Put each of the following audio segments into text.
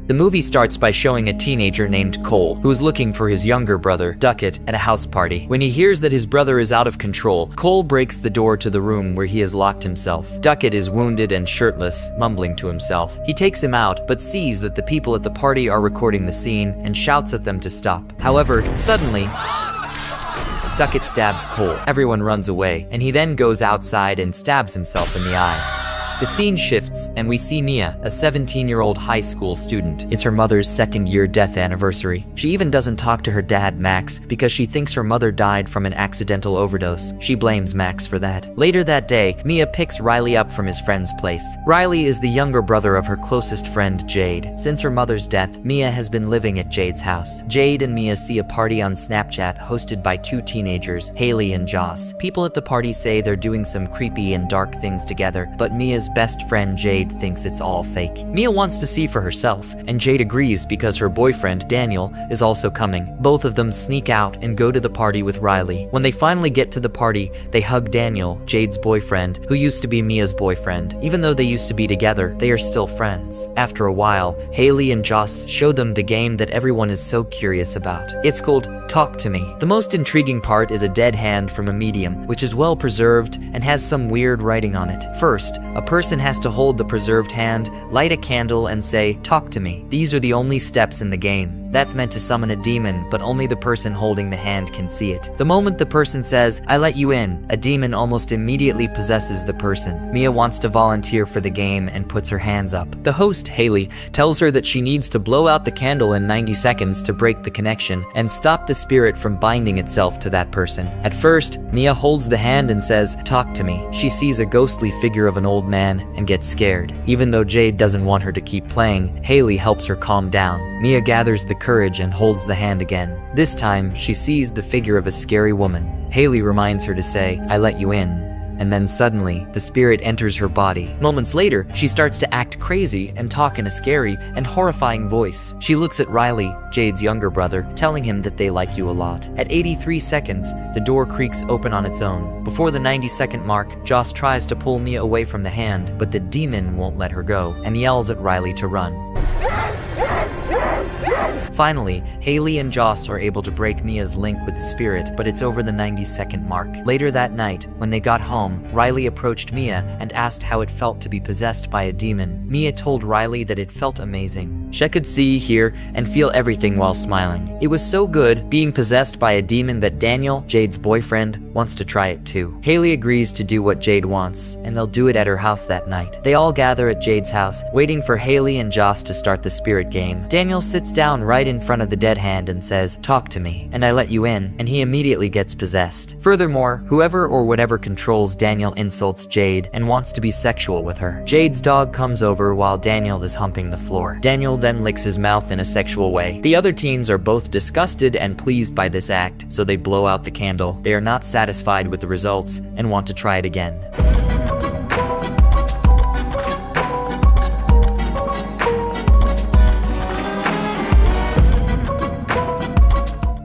The movie starts by showing a teenager named Cole, who is looking for his younger brother, Duckett, at a house party. When he hears that his brother is out of control, Cole breaks the door to the room where he has locked himself. Duckett is wounded and shirtless, mumbling to himself. He takes him out, but sees that the people at the party are recording the scene and shouts at them to stop. However, suddenly, Duckett stabs Cole. Everyone runs away, and he then goes outside and stabs himself in the eye. The scene shifts, and we see Mia, a 17-year-old high school student. It's her mother's second-year death anniversary. She even doesn't talk to her dad, Max, because she thinks her mother died from an accidental overdose. She blames Max for that. Later that day, Mia picks Riley up from his friend's place. Riley is the younger brother of her closest friend, Jade. Since her mother's death, Mia has been living at Jade's house. Jade and Mia see a party on Snapchat hosted by two teenagers, Haley and Joss. People at the party say they're doing some creepy and dark things together, but Mia's best friend Jade thinks it's all fake. Mia wants to see for herself, and Jade agrees because her boyfriend, Daniel, is also coming. Both of them sneak out and go to the party with Riley. When they finally get to the party, they hug Daniel, Jade's boyfriend, who used to be Mia's boyfriend. Even though they used to be together, they are still friends. After a while, Haley and Joss show them the game that everyone is so curious about. It's called Talk to Me. The most intriguing part is a dead hand from a medium, which is well preserved and has some weird writing on it. First, a person has to hold the preserved hand, light a candle, and say, "Talk to me." These are the only steps in the game. That's meant to summon a demon, but only the person holding the hand can see it. The moment the person says, "I let you in," a demon almost immediately possesses the person. Mia wants to volunteer for the game and puts her hands up. The host, Haley, tells her that she needs to blow out the candle in 90 seconds to break the connection and stop the spirit from binding itself to that person. At first, Mia holds the hand and says, "Talk to me." She sees a ghostly figure of an old man and gets scared. Even though Jade doesn't want her to keep playing, Haley helps her calm down. Mia gathers the courage and holds the hand again. This time, she sees the figure of a scary woman. Haley reminds her to say, "I let you in." And then suddenly, the spirit enters her body. Moments later, she starts to act crazy and talk in a scary and horrifying voice. She looks at Riley, Jade's younger brother, telling him that they like you a lot. At 83 seconds, the door creaks open on its own. Before the 90-second mark, Joss tries to pull Mia away from the hand, but the demon won't let her go and yells at Riley to run. Finally, Haley and Joss are able to break Mia's link with the spirit, but it's over the 90-second mark. Later that night, when they got home, Riley approached Mia and asked how it felt to be possessed by a demon. Mia told Riley that it felt amazing. She could see, hear, and feel everything while smiling. It was so good being possessed by a demon that Daniel, Jade's boyfriend, wants to try it too. Haley agrees to do what Jade wants, and they'll do it at her house that night. They all gather at Jade's house, waiting for Haley and Joss to start the spirit game. Daniel sits down right in front of the dead hand and says, "Talk to me, and I let you in," and he immediately gets possessed. Furthermore, whoever or whatever controls Daniel insults Jade and wants to be sexual with her. Jade's dog comes over while Daniel is humping the floor. Daniel then licks his mouth in a sexual way. The other teens are both disgusted and pleased by this act, so they blow out the candle. They are not satisfied with the results and want to try it again.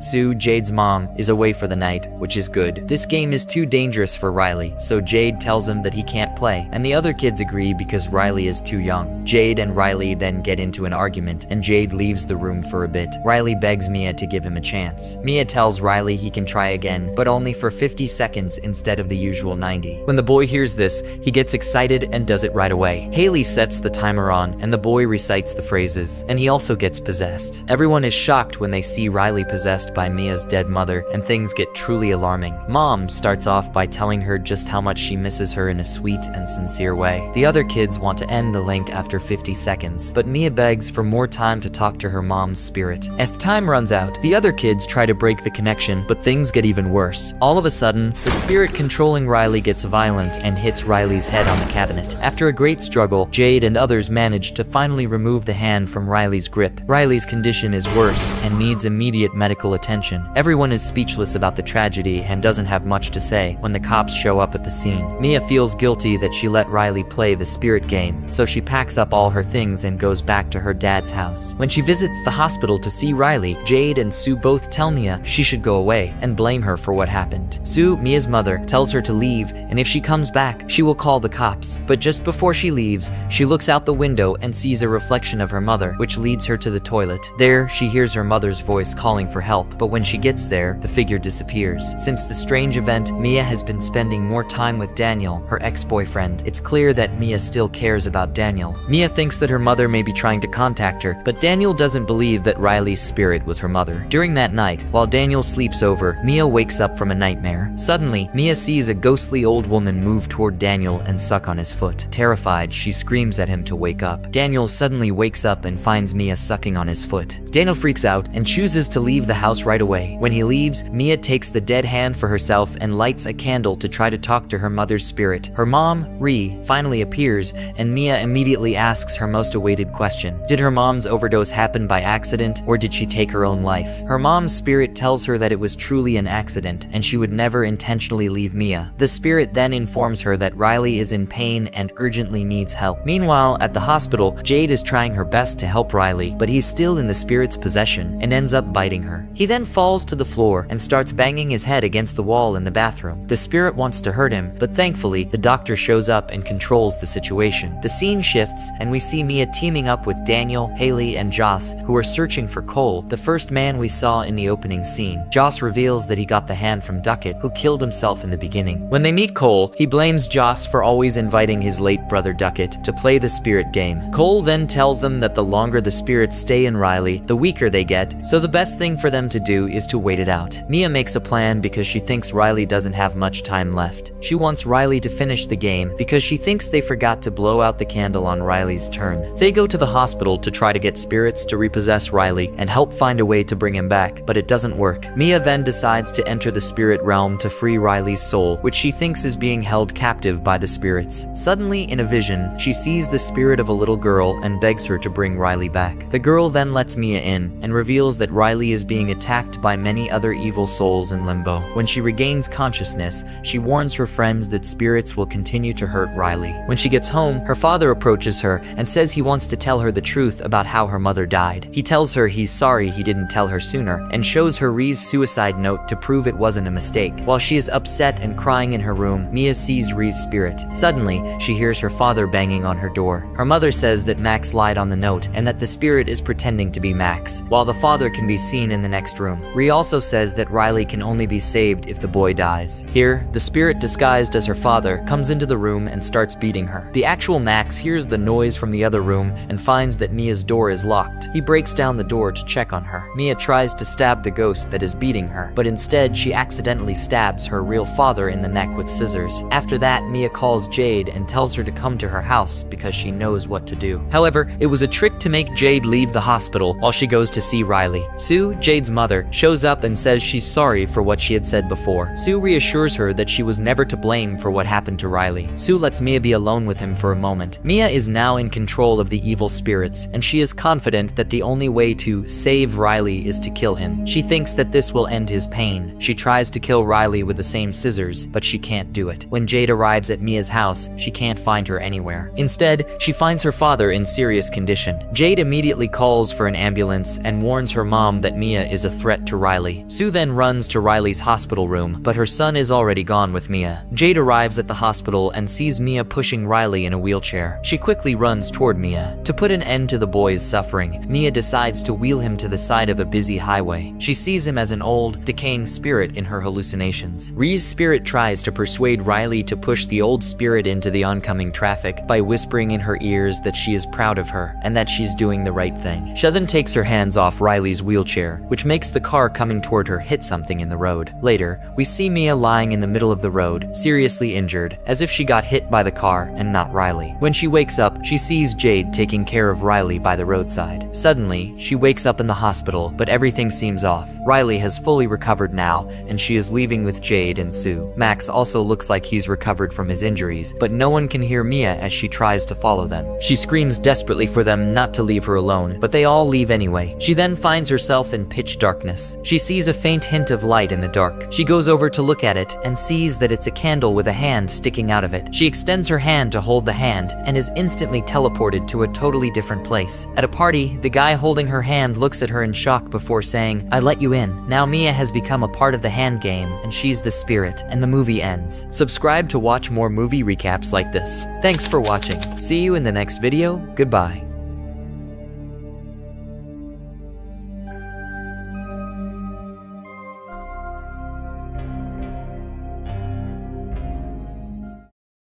Sue, Jade's mom, is away for the night, which is good. This game is too dangerous for Riley, so Jade tells him that he can't play, and the other kids agree because Riley is too young. Jade and Riley then get into an argument, and Jade leaves the room for a bit. Riley begs Mia to give him a chance. Mia tells Riley he can try again, but only for 50 seconds instead of the usual 90. When the boy hears this, he gets excited and does it right away. Haley sets the timer on, and the boy recites the phrases, and he also gets possessed. Everyone is shocked when they see Riley possessed by Mia's dead mother, and things get truly alarming. Mom starts off by telling her just how much she misses her in a sweet and sincere way. The other kids want to end the link after 50 seconds, but Mia begs for more time to talk to her mom's spirit. As the time runs out, the other kids try to break the connection, but things get even worse. All of a sudden, the spirit controlling Riley gets violent and hits Riley's head on the cabinet. After a great struggle, Jade and others manage to finally remove the hand from Riley's grip. Riley's condition is worse and needs immediate medical attention. attention. Everyone is speechless about the tragedy and doesn't have much to say when the cops show up at the scene. Mia feels guilty that she let Riley play the spirit game, so she packs up all her things and goes back to her dad's house. When she visits the hospital to see Riley, Jade and Sue both tell Mia she should go away and blame her for what happened. Sue, Mia's mother, tells her to leave, and if she comes back, she will call the cops. But just before she leaves, she looks out the window and sees a reflection of her mother, which leads her to the toilet. There, she hears her mother's voice calling for help, but when she gets there, the figure disappears. Since the strange event, Mia has been spending more time with Daniel, her ex-boyfriend. It's clear that Mia still cares about Daniel. Mia thinks that her mother may be trying to contact her, but Daniel doesn't believe that Riley's spirit was her mother. During that night, while Daniel sleeps over, Mia wakes up from a nightmare. Suddenly, Mia sees a ghostly old woman move toward Daniel and suck on his foot. Terrified, she screams at him to wake up. Daniel suddenly wakes up and finds Mia sucking on his foot. Daniel freaks out and chooses to leave the house right away. When he leaves, Mia takes the dead hand for herself and lights a candle to try to talk to her mother's spirit. Her mom, Ree, finally appears, and Mia immediately asks her most awaited question. Did her mom's overdose happen by accident, or did she take her own life? Her mom's spirit tells her that it was truly an accident, and she would never intentionally leave Mia. The spirit then informs her that Riley is in pain and urgently needs help. Meanwhile, at the hospital, Jade is trying her best to help Riley, but he's still in the spirit's possession and ends up biting her. He then falls to the floor and starts banging his head against the wall in the bathroom. The spirit wants to hurt him, but thankfully, the doctor shows up and controls the situation. The scene shifts, and we see Mia teaming up with Daniel, Haley, and Joss, who are searching for Cole, the first man we saw in the opening scene. Joss reveals that he got the hand from Duckett, who killed himself in the beginning. When they meet Cole, he blames Joss for always inviting his late brother Duckett to play the spirit game. Cole then tells them that the longer the spirits stay in Riley, the weaker they get, so the best thing for them to do is to wait it out. Mia makes a plan because she thinks Riley doesn't have much time left. She wants Riley to finish the game because she thinks they forgot to blow out the candle on Riley's turn. They go to the hospital to try to get spirits to repossess Riley and help find a way to bring him back, but it doesn't work. Mia then decides to enter the spirit realm to free Riley's soul, which she thinks is being held captive by the spirits. Suddenly, in a vision, she sees the spirit of a little girl and begs her to bring Riley back. The girl then lets Mia in and reveals that Riley is being attacked by many other evil souls in limbo. When she regains consciousness, she warns her friends that spirits will continue to hurt Riley. When she gets home, her father approaches her and says he wants to tell her the truth about how her mother died. He tells her he's sorry he didn't tell her sooner and shows her Ree's suicide note to prove it wasn't a mistake. While she is upset and crying in her room, Mia sees Ree's spirit. Suddenly, she hears her father banging on her door. Her mother says that Max lied on the note and that the spirit is pretending to be Max, while the father can be seen in the next room. Ree also says that Riley can only be saved if the boy dies. Here, the spirit disguised as her father comes into the room and starts beating her. The actual Max hears the noise from the other room and finds that Mia's door is locked. He breaks down the door to check on her. Mia tries to stab the ghost that is beating her, but instead she accidentally stabs her real father in the neck with scissors. After that, Mia calls Jade and tells her to come to her house because she knows what to do. However, it was a trick to make Jade leave the hospital while she goes to see Riley. Sue, Jade's mother, shows up and says she's sorry for what she had said before. Sue reassures her that she was never to blame for what happened to Riley. Sue lets Mia be alone with him for a moment. Mia is now in control of the evil spirits, and she is confident that the only way to save Riley is to kill him. She thinks that this will end his pain. She tries to kill Riley with the same scissors, but she can't do it. When Jade arrives at Mia's house, she can't find her anywhere. Instead, she finds her father in serious condition. Jade immediately calls for an ambulance and warns her mom that Mia is a threat to Riley. Sue then runs to Riley's hospital room, but her son is already gone with Mia. Jade arrives at the hospital and sees Mia pushing Riley in a wheelchair. She quickly runs toward Mia. To put an end to the boy's suffering, Mia decides to wheel him to the side of a busy highway. She sees him as an old, decaying spirit in her hallucinations. Ree's spirit tries to persuade Riley to push the old spirit into the oncoming traffic by whispering in her ears that she is proud of her and that she's doing the right thing. She then takes her hands off Riley's wheelchair, which makes the car coming toward her hit something in the road. Later, we see Mia lying in the middle of the road, seriously injured, as if she got hit by the car and not Riley. When she wakes up, she sees Jade taking care of Riley by the roadside. Suddenly, she wakes up in the hospital, but everything seems off. Riley has fully recovered now, and she is leaving with Jade and Sue. Max also looks like he's recovered from his injuries, but no one can hear Mia as she tries to follow them. She screams desperately for them not to leave her alone, but they all leave anyway. She then finds herself in pitch dark darkness. She sees a faint hint of light in the dark. She goes over to look at it and sees that it's a candle with a hand sticking out of it. She extends her hand to hold the hand and is instantly teleported to a totally different place. At a party, the guy holding her hand looks at her in shock before saying, "I let you in." Now Mia has become a part of the hand game and she's the spirit, and the movie ends. Subscribe to watch more movie recaps like this. Thanks for watching. See you in the next video. Goodbye.